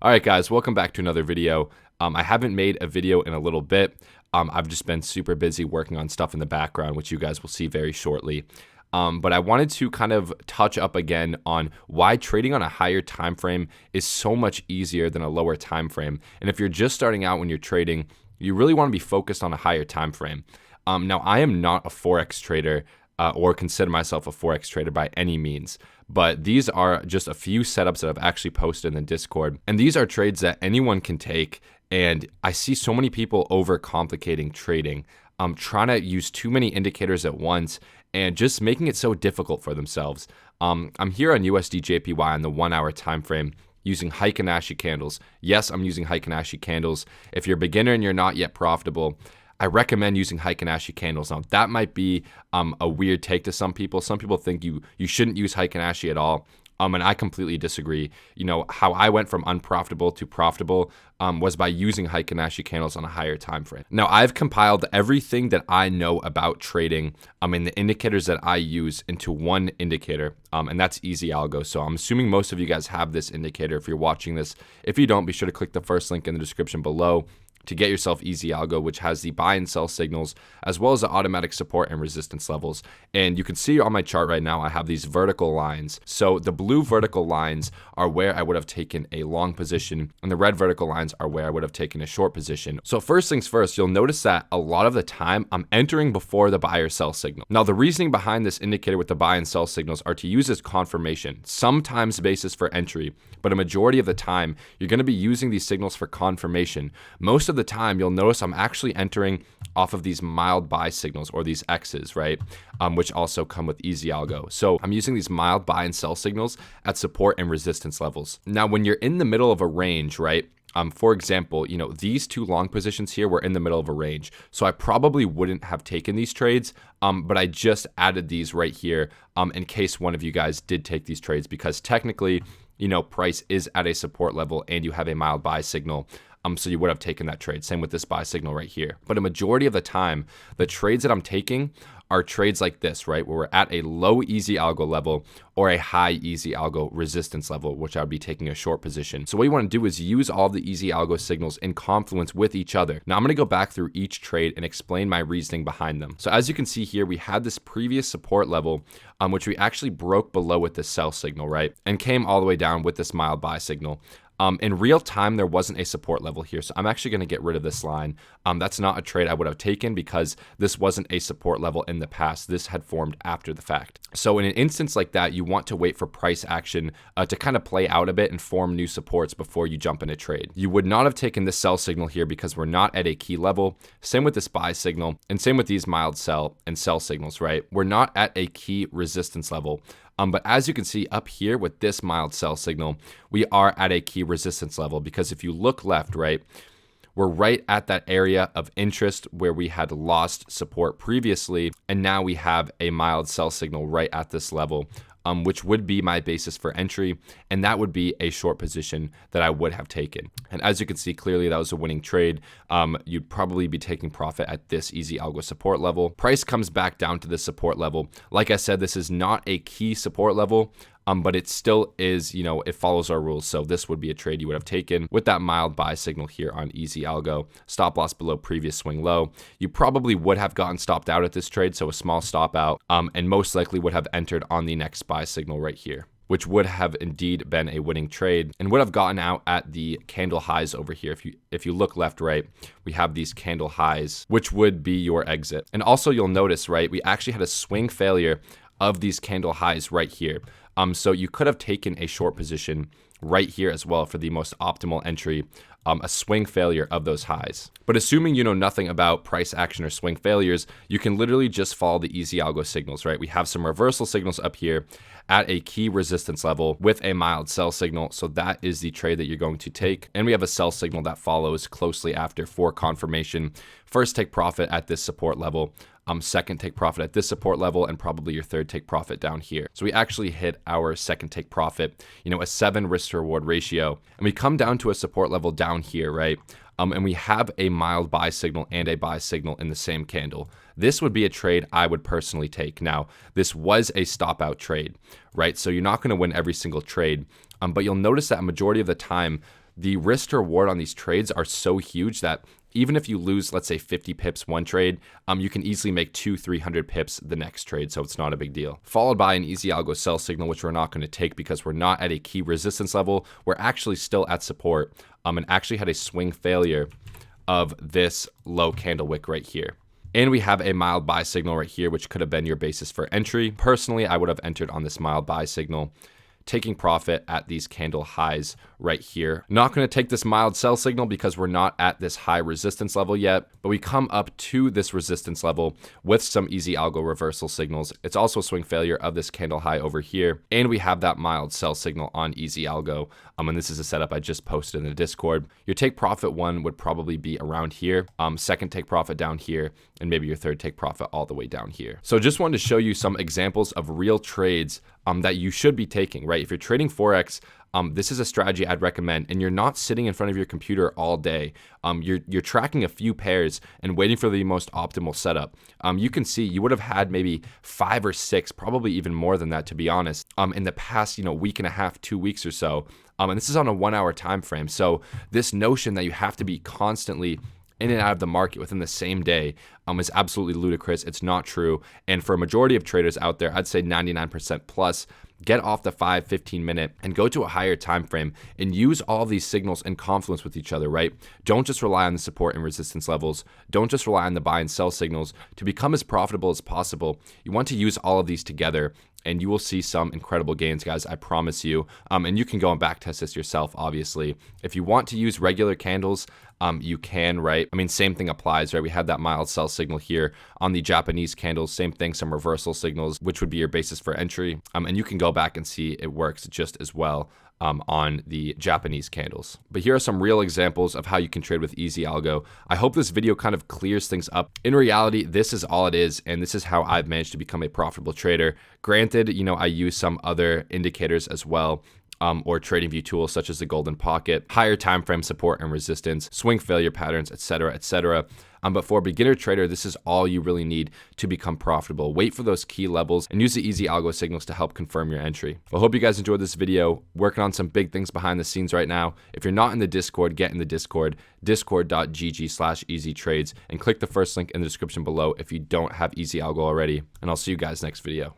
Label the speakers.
Speaker 1: All right, guys, welcome back to another video. I haven't made a video in a little bit. I've just been super busy working on stuff in the background, which you guys will see very shortly. But I wanted to kind of touch up again on why trading on a higher time frame is so much easier than a lower time frame. And if you're just starting out when you're trading, you really want to be focused on a higher time frame. Now, I am not a Forex trader or consider myself a Forex trader by any means. But these are just a few setups that I've actually posted in the Discord. And these are trades that anyone can take. And I see so many people overcomplicating trading, trying to use too many indicators at once and just making it so difficult for themselves. I'm here on USD JPY on the 1 hour time frame using Heikin-Ashi candles. Yes, I'm using Heikin-Ashi candles. If you're a beginner and you're not yet profitable, I recommend using Heikin-Ashi candles. Now, that might be a weird take to some people. Some people think you shouldn't use Heikin-Ashi at all. And I completely disagree. You know, how I went from unprofitable to profitable was by using Heikin-Ashi candles on a higher time frame. Now, I've compiled everything that I know about trading and the indicators that I use into one indicator, and that's EzAlgo. So I'm assuming most of you guys have this indicator if you're watching this. If you don't, be sure to click the first link in the description below to get yourself EzAlgo, which has the buy and sell signals, as well as the automatic support and resistance levels. And you can see on my chart right now, I have these vertical lines. So the blue vertical lines are where I would have taken a long position, and the red vertical lines are where I would have taken a short position. So first things first, you'll notice that a lot of the time I'm entering before the buy or sell signal. Now, the reasoning behind this indicator with the buy and sell signals are to use as confirmation, sometimes basis for entry, but a majority of the time, you're going to be using these signals for confirmation. Most of the time, you'll notice I'm actually entering off of these mild buy signals or these X's, right? Which also come with EzAlgo. So I'm using these mild buy and sell signals at support and resistance levels. Now, when you're in the middle of a range, right? For example, you know, these two long positions here were in the middle of a range. So I probably wouldn't have taken these trades, but I just added these right here in case one of you guys did take these trades, because technically, you know, price is at a support level and you have a mild buy signal. So you would have taken that trade. Same with this buy signal right here. But a majority of the time, the trades that I'm taking are trades like this, right? Where we're at a low EzAlgo level or a high EzAlgo resistance level, which I would be taking a short position. So what you want to do is use all the EzAlgo signals in confluence with each other. Now I'm going to go back through each trade and explain my reasoning behind them. So as you can see here, we had this previous support level, which we actually broke below with this sell signal, right? And came all the way down with this mild buy signal. In real time, there wasn't a support level here, so I'm actually going to get rid of this line. That's not a trade I would have taken because this wasn't a support level in the past. This had formed after the fact. So in an instance like that, you want to wait for price action to kind of play out a bit and form new supports before you jump in a trade. You would not have taken this sell signal here because we're not at a key level. Same with this buy signal, and same with these mild sell and sell signals, right? We're not at a key resistance level. But as you can see up here with this mild sell signal, we are at a key resistance level, because if you look left, right, we're right at that area of interest where we had lost support previously, and now we have a mild sell signal right at this level, which would be my basis for entry, and that would be a short position that I would have taken. And as you can see clearly, that was a winning trade. You'd probably be taking profit at this EzAlgo support level. Price comes back down to the support level. Like I said, this is not a key support level, but it still is, you know, it follows our rules. So this would be a trade you would have taken with that mild buy signal here on EzAlgo. Stop loss below previous swing low. You probably would have gotten stopped out at this trade, so a small stop out, and most likely would have entered on the next buy signal right here, which would have indeed been a winning trade and would have gotten out at the candle highs over here. If you look left, right, we have these candle highs, which would be your exit. And also you'll notice, right, we actually had a swing failure of these candle highs right here. So you could have taken a short position right here as well for the most optimal entry, a swing failure of those highs. But assuming you know nothing about price action or swing failures, you can literally just follow the EzAlgo signals, right? We have some reversal signals up here at a key resistance level with a mild sell signal. So that is the trade that you're going to take. And we have a sell signal that follows closely after for confirmation. First, take profit at this support level. Second, take profit at this support level, and probably your third, take profit down here. So we actually hit our second take profit, you know, a 7 risk to reward ratio. And we come down to a support level down here, right? And we have a mild buy signal and a buy signal in the same candle. This would be a trade I would personally take. Now, this was a stop out trade, right? So you're not going to win every single trade, but you'll notice that a majority of the time, the risk to reward on these trades are so huge that even if you lose, let's say 50 pips one trade, you can easily make 200-300 pips the next trade, so it's not a big deal. Followed by an EzAlgo sell signal, which we're not going to take because we're not at a key resistance level. We're actually still at support, and actually had a swing failure of this low candle wick right here. And we have a mild buy signal right here, which could have been your basis for entry. Personally, I would have entered on this mild buy signal, taking profit at these candle highs right here. Not going to take this mild sell signal because we're not at this high resistance level yet, but we come up to this resistance level with some EzAlgo reversal signals. It's also a swing failure of this candle high over here, and we have that mild sell signal on EzAlgo. And this is a setup I just posted in the Discord. Your take profit one would probably be around here, second take profit down here, and maybe your third take profit all the way down here. So just wanted to show you some examples of real trades that you should be taking, right? If you're trading Forex, this is a strategy I'd recommend, and you're not sitting in front of your computer all day. You're tracking a few pairs and waiting for the most optimal setup. You can see you would have had maybe 5 or 6, probably even more than that, to be honest, in the past, week and a half, 2 weeks or so. And this is on a 1-hour time frame. So this notion that you have to be constantly in and out of the market within the same day is absolutely ludicrous. It's not true. And for a majority of traders out there, I'd say 99% plus, get off the 5-15 minute and go to a higher time frame and use all of these signals in confluence with each other, right? Don't just rely on the support and resistance levels. Don't just rely on the buy and sell signals. To become as profitable as possible, you want to use all of these together, and you will see some incredible gains, guys. I promise you. And you can go and back test this yourself, obviously. If you want to use regular candles, you can, right? Same thing applies, right? We had that mild sell signal here on the Japanese candles. Same thing, some reversal signals, which would be your basis for entry. And you can go back and see it works just as well on the Japanese candles. But here are some real examples of how you can trade with EzAlgo. I hope this video kind of clears things up. In reality, this is all it is, and this is how I've managed to become a profitable trader. Granted, I use some other indicators as well, or trading view tools such as the golden pocket, higher time frame support and resistance, swing failure patterns, etc., etc. But for a beginner trader, this is all you really need to become profitable. Wait for those key levels and use the EzAlgo signals to help confirm your entry. I hope you guys enjoyed this video. Working on some big things behind the scenes right now. If you're not in the Discord, get in the Discord, discord.gg/easytrades, and click the first link in the description below if you don't have EzAlgo already. And I'll see you guys next video.